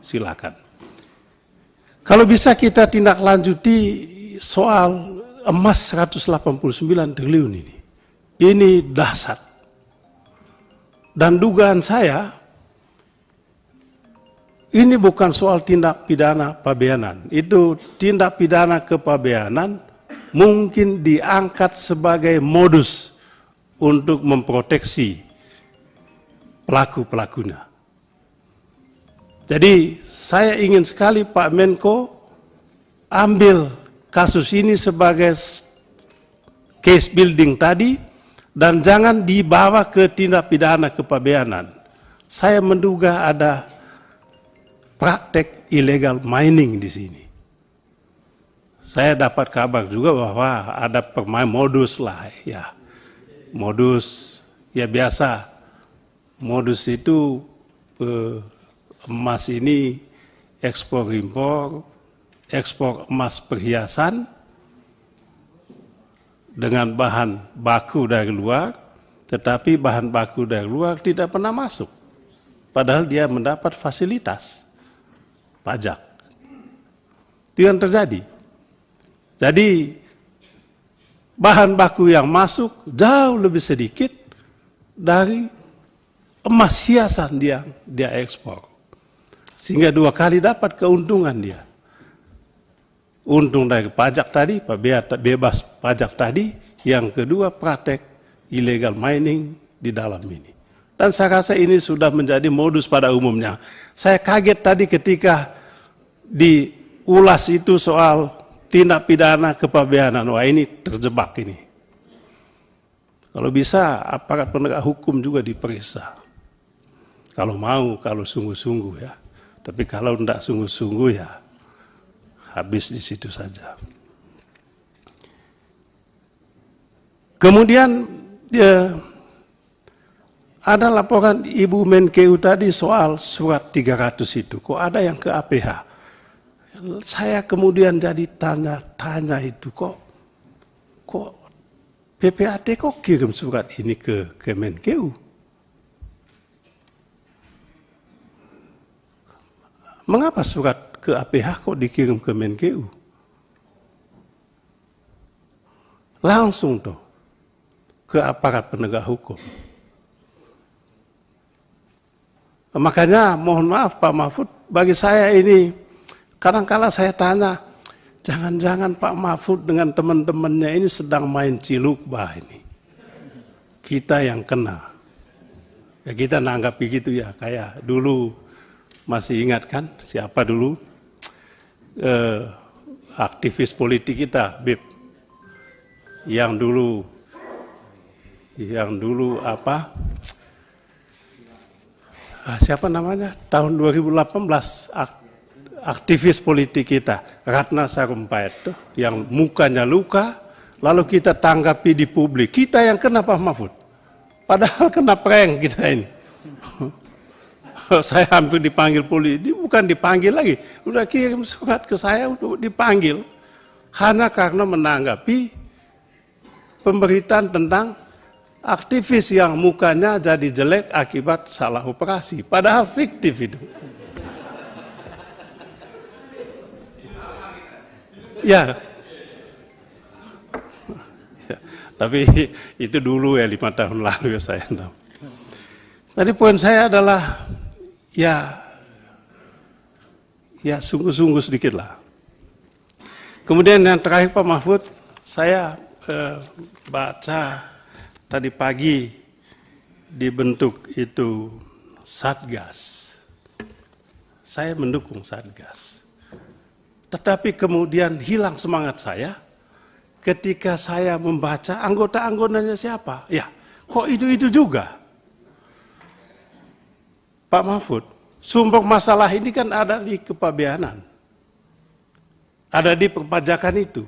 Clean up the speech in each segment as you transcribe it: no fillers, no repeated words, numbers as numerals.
silakan. Kalau bisa kita tindak lanjuti soal emas 189 triliun ini. Ini dahsyat. Dan dugaan saya, ini bukan soal tindak pidana pabeanan. Itu tindak pidana kepabeanan mungkin diangkat sebagai modus untuk memproteksi pelaku-pelakunya. Jadi saya ingin sekali Pak Menko ambil kasus ini sebagai case building tadi dan jangan dibawa ke tindak pidana kepabeanan. Saya menduga ada praktek illegal mining di sini. Saya dapat kabar juga bahwa ada permain modus lah ya. Modus ya biasa. Modus itu emas ini ekspor impor, ekspor emas perhiasan dengan bahan baku dari luar, tetapi bahan baku dari luar tidak pernah masuk. Padahal dia mendapat fasilitas pajak. Itu yang terjadi. Jadi bahan baku yang masuk jauh lebih sedikit dari emas hiasan dia ekspor. Sehingga 2 kali dapat keuntungan dia. Untung dari pajak tadi, bebas pajak tadi, yang kedua praktek illegal mining di dalam ini. Dan saya rasa ini sudah menjadi modus pada umumnya. Saya kaget tadi ketika diulas itu soal tindak pidana kepabeanan. Wah ini terjebak ini. Kalau bisa aparat penegak hukum juga diperiksa. Kalau mau, kalau sungguh-sungguh ya. Tapi kalau tidak sungguh-sungguh ya habis di situ saja. Kemudian ya, ada laporan Ibu Menkeu tadi soal surat 300 itu. Kok ada yang ke APH? Saya kemudian jadi tanya-tanya itu kok PPAT kok kirim surat ini ke Menkeu? Mengapa surat ke APH kok dikirim ke Menkeu? Langsung tuh ke aparat penegak hukum. Makanya mohon maaf Pak Mahfud, bagi saya ini kadang-kala saya tanya, jangan-jangan Pak Mahfud dengan teman-temannya ini sedang main cilukbah ini. Kita yang kena. Ya kita nanggapi gitu ya, kayak dulu masih ingat kan siapa dulu aktivis politik kita, Bib, yang dulu apa? Siapa namanya? Tahun 2018 aktivis politik kita, Ratna Sarumpait tuh, yang mukanya luka, lalu kita tanggapi di publik. Kita yang kena Pak Mahfud. Padahal kena prank kita ini. Saya hampir dipanggil polisi, bukan dipanggil lagi, udah kirim surat ke saya untuk dipanggil. Hanya karena menanggapi pemberitaan tentang aktivis yang mukanya jadi jelek akibat salah operasi. Padahal fiktif itu. Ya. Tapi itu dulu ya 5 tahun lalu ya saya. Tadi poin saya adalah ya sungguh-sungguh sedikit lah. Kemudian yang terakhir Pak Mahfud, saya baca tadi pagi dibentuk itu Satgas. Saya mendukung Satgas. Tetapi kemudian hilang semangat saya ketika saya membaca anggota-anggotanya siapa. Ya, kok itu juga? Pak Mahfud, sumber masalah ini kan ada di kepabeanan. Ada di perpajakan itu.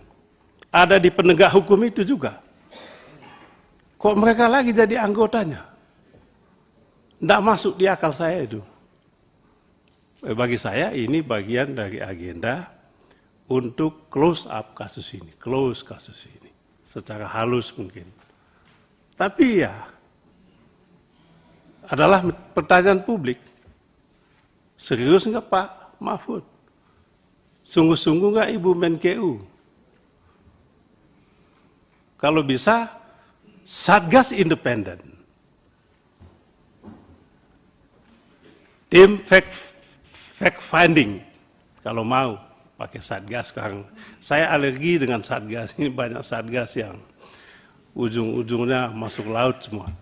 Ada di penegak hukum itu juga. Kok mereka lagi jadi anggotanya? Tidak masuk di akal saya itu. Bagi saya ini bagian dari agenda untuk close up kasus ini. Close kasus ini. Secara halus mungkin. Tapi ya, adalah pertanyaan publik. Serius nggak Pak Mahfud? Sungguh-sungguh nggak Ibu Menkeu? Kalau bisa, Satgas independen. Tim fact finding, kalau mau pakai Satgas sekarang. Saya alergi dengan Satgas, ini banyak Satgas yang ujung-ujungnya masuk laut semua.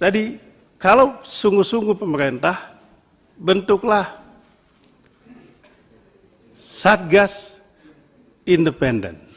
Jadi kalau sungguh-sungguh pemerintah, bentuklah Satgas independen.